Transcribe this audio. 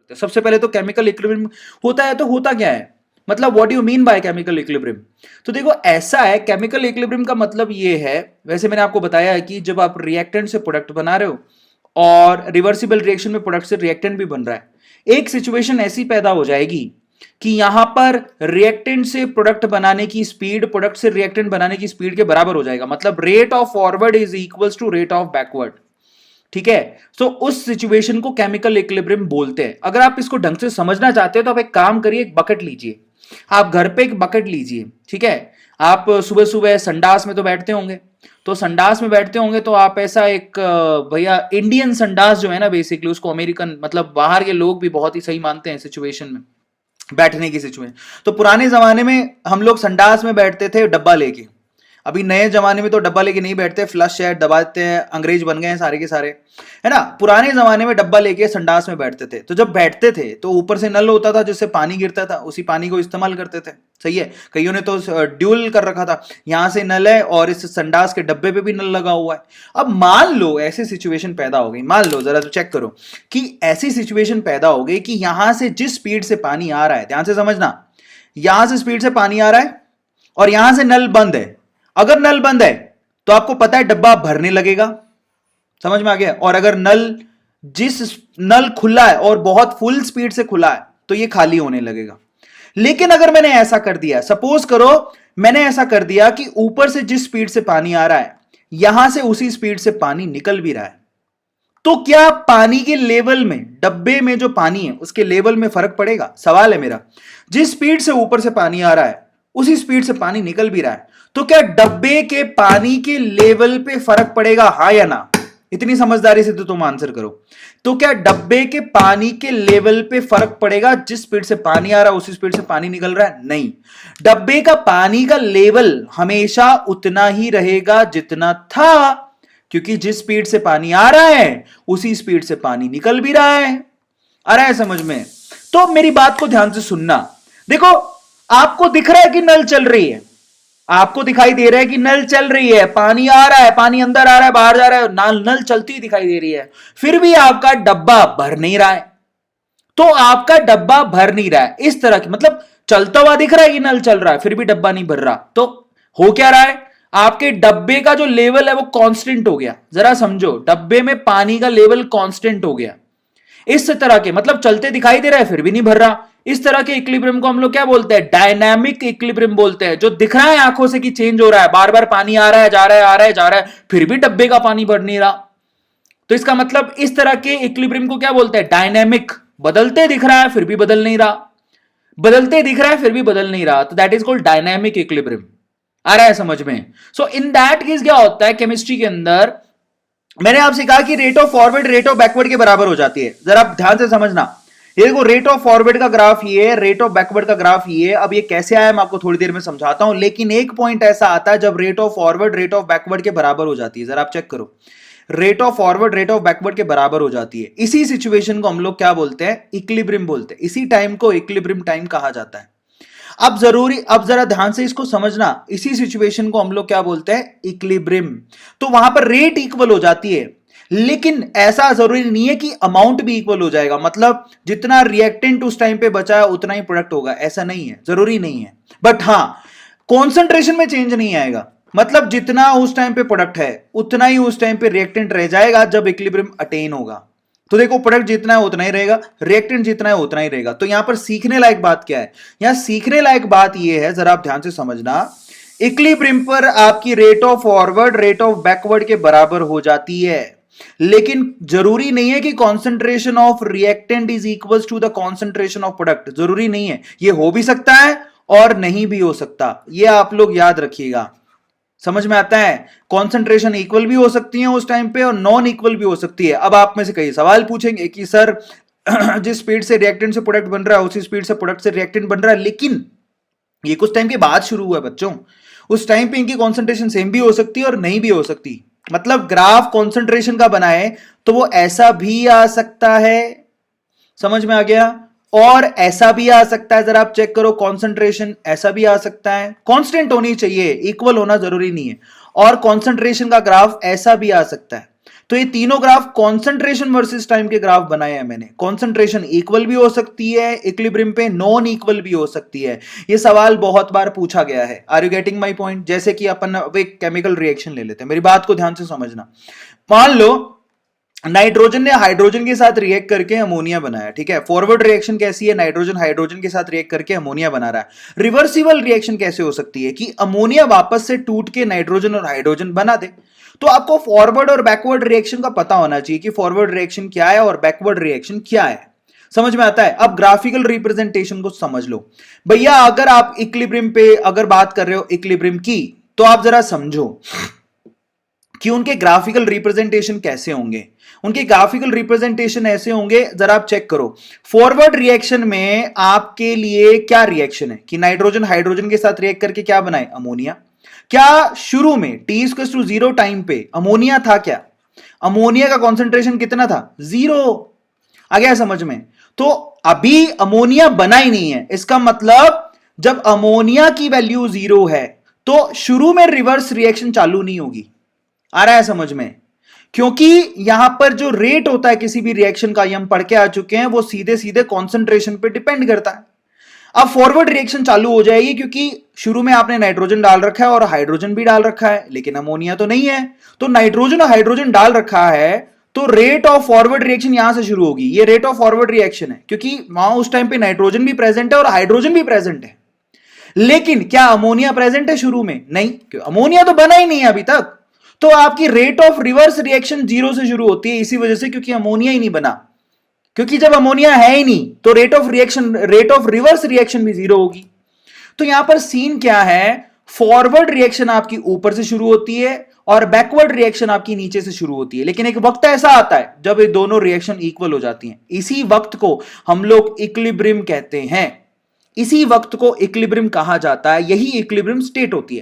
सकते हैं। सबसे पहले तो केमिकल इक्विलिब्रियम होता है, तो होता क्या है, मतलब what you mean by chemical equilibrium? तो देखो ऐसा है, केमिकल इक्विलिब्रियम का मतलब ये है, वैसे मैंने आपको बताया है कि जब आप रिएक्टेंट से प्रोडक्ट बना रहे हो और रिवर्सिबल रिएक्शन में प्रोडक्ट से रिएक्टेंट भी बन रहा है, एक सिचुएशन ऐसी पैदा हो जाएगी कि यहां पर रिएक्टेंट से प्रोडक्ट बनाने की स्पीड प्रोडक्ट से रिएक्टेंट बनाने की स्पीड के बराबर हो जाएगा, मतलब rate of forward is equals to rate of backward. ठीक है, तो उस सिचुएशन को केमिकल इक्विलिब्रियम बोलते हैं। अगर आप इसको ढंग से समझना चाहते हो तो आप एक काम करिए, एक बकेट लीजिए, आप घर पे एक बकेट लीजिए। ठीक है, आप सुबह सुबह संडास में तो बैठते होंगे, तो संडास में बैठते होंगे तो आप ऐसा एक भैया इंडियन संडास जो है ना, बेसिकली उसको अमेरिकन मतलब बाहर के लोग भी बहुत ही सही मानते हैं सिचुएशन में, बैठने की सिचुएशन। तो पुराने जमाने में हम लोग संडास में बैठते थे डब्बा लेके, अभी नए जमाने में तो डब्बा लेके नहीं बैठते, फ्लश शेयर दबाते हैं, अंग्रेज बन गए हैं सारे के सारे, है ना। पुराने जमाने में डब्बा लेके संडास में बैठते थे, तो जब बैठते थे तो ऊपर से नल होता था जिससे पानी गिरता था, उसी पानी को इस्तेमाल करते थे। सही है, कईयों ने तो ड्यूल कर रखा था, यहां से नल है और इस संडास के डब्बे पे भी नल लगा हुआ है। अब मान लो ऐसी सिचुएशन पैदा हो गई, मान लो जरा तो चेक करो कि ऐसी सिचुएशन पैदा हो गई कि यहां से जिस स्पीड से पानी आ रहा है, ध्यान से समझना, यहां से स्पीड से पानी आ रहा है और यहां से नल बंद है। अगर नल बंद है तो आपको पता है डब्बा भरने लगेगा, समझ में आ गया। और अगर नल खुला है और बहुत फुल स्पीड से खुला है तो ये खाली होने लगेगा। लेकिन अगर मैंने ऐसा कर दिया, सपोज करो मैंने ऐसा कर दिया कि ऊपर से जिस स्पीड से पानी आ रहा है यहां से उसी स्पीड से पानी निकल भी रहा है, तो क्या पानी के लेवल में, डब्बे में जो पानी है उसके लेवल में फर्क पड़ेगा? सवाल है मेरा। जिस स्पीड से ऊपर से पानी आ रहा है उसी स्पीड से पानी निकल भी रहा है, तो क्या डब्बे के पानी के लेवल पे फर्क पड़ेगा, हां या ना? इतनी समझदारी से तो तुम आंसर करो। तो क्या डब्बे के पानी के लेवल पे फर्क पड़ेगा? जिस स्पीड से पानी आ रहा है उसी स्पीड से पानी निकल रहा है? नहीं, डब्बे का पानी का लेवल हमेशा उतना ही रहेगा जितना था, क्योंकि जिस स्पीड से पानी आ रहा है उसी स्पीड से पानी निकल भी रहा है। आ रहा है समझ में? तो मेरी बात को ध्यान से सुनना। देखो, आपको दिख रहा है कि नल चल रही है, आपको दिखाई दे रहा है कि नल चल रही है, पानी आ रहा है, पानी अंदर आ रहा है, बाहर जा रहा है, नल चलती हुई दिखाई दे रही है, फिर भी आपका डब्बा भर नहीं रहा है। तो आपका डब्बा भर नहीं रहा है, इस तरह की मतलब चलता हुआ दिख रहा है कि नल चल रहा है फिर भी डब्बा नहीं भर रहा, तो हो क्या रहा है? आपके डब्बे का जो लेवल है वो कांस्टेंट हो गया। जरा समझो, डब्बे में पानी का लेवल कांस्टेंट हो गया। इस तरह के मतलब चलते दिखाई दे रहा है फिर भी नहीं भर रहा, इस तरह के इक्विलिब्रियम को हम लोग क्या बोलते हैं? डायनामिक इक्विलिब्रियम बोलते हैं। जो दिख रहा है आंखों से कि चेंज हो रहा है, बार बार पानी आ रहा है, जा रहा है, आ रहा है, जा रहा है, फिर भी डब्बे का पानी भर नहीं रहा, तो इसका मतलब इस तरह के इक्विलिब्रियम को क्या बोलते हैं? डायनामिक। बदलते दिख रहा है फिर भी बदल नहीं रहा, बदलते दिख रहा है फिर भी बदल नहीं रहा, तो that is called dynamic equilibrium. आ रहा है समझ में? सो इन दैट केस क्या होता है केमिस्ट्री के अंदर, मैंने आपसे कहा कि rate of forward rate of backward के बराबर हो जाती है। जरा आप ध्यान से समझना, ये देखो रेट ऑफ फॉरवर्ड का ग्राफ ये, रेट ऑफ बैकवर्ड का ग्राफ ये। अब ये कैसे आया मैं आपको थोड़ी देर में समझाता हूं, लेकिन एक पॉइंट ऐसा आता है जब rate of forward rate of backward के बराबर हो जाती है। जरा आप चेक करो, rate of forward rate of backward के बराबर हो जाती है, इसी सिचुएशन को हम लोग क्या बोलते हैं? इक्विलिब्रियम बोलते हैं। इसी टाइम को इक्विलिब्रियम टाइम कहा जाता है। अब जरा ध्यान से इसको समझना, इसी सिचुएशन को हम लोग क्या बोलते हैं? इक्विलिब्रियम। तो वहां पर रेट इक्वल हो जाती है, लेकिन ऐसा जरूरी नहीं है कि अमाउंट भी इक्वल हो जाएगा, मतलब जितना रिएक्टेंट उस टाइम पे बचा है उतना ही प्रोडक्ट होगा, ऐसा नहीं है, जरूरी नहीं है। बट हां, कॉन्सेंट्रेशन में चेंज नहीं आएगा, मतलब जितना उस टाइम पे प्रोडक्ट है उतना ही उस टाइम पे रिएक्टेंट रह जाएगा जब इक्विलिब्रियम अटेन होगा। तो देखो, प्रोडक्ट जितना है उतना ही रहेगा, रिएक्टेंट जितना है उतना ही रहेगा। तो यहां पर सीखने लायक बात क्या है? यहां सीखने लायक बात यह है, जरा आप ध्यान से समझना, इक्विलिब्रियम पर आपकी rate of forward rate of backward के बराबर हो जाती है, लेकिन जरूरी नहीं है कि concentration of reactant is equal to the concentration of product. जरूरी नहीं है, यह हो भी सकता है और नहीं भी हो सकता, यह आप लोग याद रखिएगा। समझ में आता है? कॉन्सेंट्रेशन इक्वल भी हो सकती है उस टाइम पे और नॉन इक्वल भी हो सकती है। अब आप में से कई सवाल पूछेंगे कि सर जिस स्पीड से रिएक्टेंट से प्रोडक्ट बन रहा है उसी स्पीड से प्रोडक्ट से रिएक्टेंट बन रहा है, लेकिन ये कुछ टाइम के बाद शुरू हुआ है बच्चों, उस टाइम पे इनकी कॉन्सेंट्रेशन सेम भी हो सकती है और नहीं भी हो सकती। मतलब ग्राफ कॉन्सेंट्रेशन का बनाए तो वो ऐसा भी आ सकता है, समझ में आ गया? और ऐसा भी आ सकता है, जरा आप चेक करो, कॉन्सेंट्रेशन ऐसा भी आ सकता है, कांस्टेंट होनी चाहिए, इक्वल होना जरूरी नहीं है। और कॉन्सेंट्रेशन का ग्राफ ऐसा भी आ सकता है। तो ये तीनों ग्राफ कॉन्सेंट्रेशन वर्सेस टाइम के ग्राफ बनाए हैं मैंने। कॉन्सेंट्रेशन इक्वल भी हो सकती है इक्विलिब्रियम पे, नॉन इक्वल भी हो सकती है। ये सवाल बहुत बार पूछा गया है। Are you getting my point? जैसे कि अपन एक केमिकल रिएक्शन ले लेते हैं, मेरी बात को ध्यान से समझना। मान लो नाइट्रोजन ने हाइड्रोजन के साथ रिएक्ट करके अमोनिया बनाया, ठीक है। फॉरवर्ड रिएक्शन कैसी है? नाइट्रोजन हाइड्रोजन के साथ रिएक्ट करके अमोनिया बना रहा है। रिवर्सिबल रिएक्शन कैसे हो सकती है कि अमोनिया वापस से टूट के नाइट्रोजन और हाइड्रोजन बना दे। तो आपको फॉरवर्ड और बैकवर्ड रिएक्शन का पता होना चाहिए कि फॉरवर्ड रिएक्शन क्या है और बैकवर्ड रिएक्शन क्या है। समझ में आता है? अब ग्राफिकल रिप्रेजेंटेशन को समझ लो भैया। अगर आप इक्विलिब्रियम पे अगर बात कर रहे हो इक्विलिब्रियम की, तो आप जरा समझो कि उनके ग्राफिकल रिप्रेजेंटेशन कैसे होंगे। उनके ग्राफिकल रिप्रेजेंटेशन ऐसे होंगे, जरा आप चेक करो। फॉरवर्ड रिएक्शन में आपके लिए क्या रिएक्शन है कि नाइट्रोजन हाइड्रोजन के साथ रिएक्ट करके क्या बनाए? अमोनिया। क्या शुरू में T=0 टाइम पे अमोनिया था? क्या अमोनिया का कॉन्सेंट्रेशन कितना था? 0। आ गया समझ में? तो अभी अमोनिया बना ही नहीं है। इसका मतलब जब अमोनिया की वैल्यू 0 है तो शुरू में रिवर्स रिएक्शन चालू नहीं होगी। आ रहा है समझ में? क्योंकि यहां पर जो रेट होता है किसी भी रिएक्शन का, ये हम पढ़ के आ चुके हैं, वो सीधे सीधे कॉन्सेंट्रेशन पे डिपेंड करता है। अब फॉरवर्ड रिएक्शन चालू हो जाएगी क्योंकि शुरू में आपने नाइट्रोजन डाल रखा है और हाइड्रोजन भी डाल रखा है, लेकिन अमोनिया तो नहीं है। तो नाइट्रोजन और हाइड्रोजन डाल रखा है तो रेट ऑफ फॉरवर्ड रिएक्शन यहां से शुरू होगी। ये रेट ऑफ फॉरवर्ड रिएक्शन है क्योंकि वहां उस टाइम पे नाइट्रोजन भी प्रेजेंट है और हाइड्रोजन भी प्रेजेंट है। लेकिन क्या अमोनिया प्रेजेंट है शुरू में? नहीं, क्यों? अमोनिया तो बना ही नहीं है अभी तक। तो आपकी रेट ऑफ रिवर्स रिएक्शन 0 से शुरू होती है इसी वजह से, क्योंकि अमोनिया ही नहीं बना। क्योंकि जब अमोनिया है ही नहीं तो रेट ऑफ रिवर्स रिएक्शन भी 0 होगी। तो यहां पर सीन क्या है? फॉरवर्ड रिएक्शन आपकी ऊपर से शुरू होती है और बैकवर्ड रिएक्शन आपकी नीचे से शुरू होती है। लेकिन एक वक्त ऐसा आता है जब ये दोनों रिएक्शन इक्वल हो जाती हैं। इसी वक्त को हम लोग इक्विलिब्रियम कहते हैं। इसी वक्त को इक्विलिब्रियम कहा जाता है। यही इक्विलिब्रियम स्टेट होती है।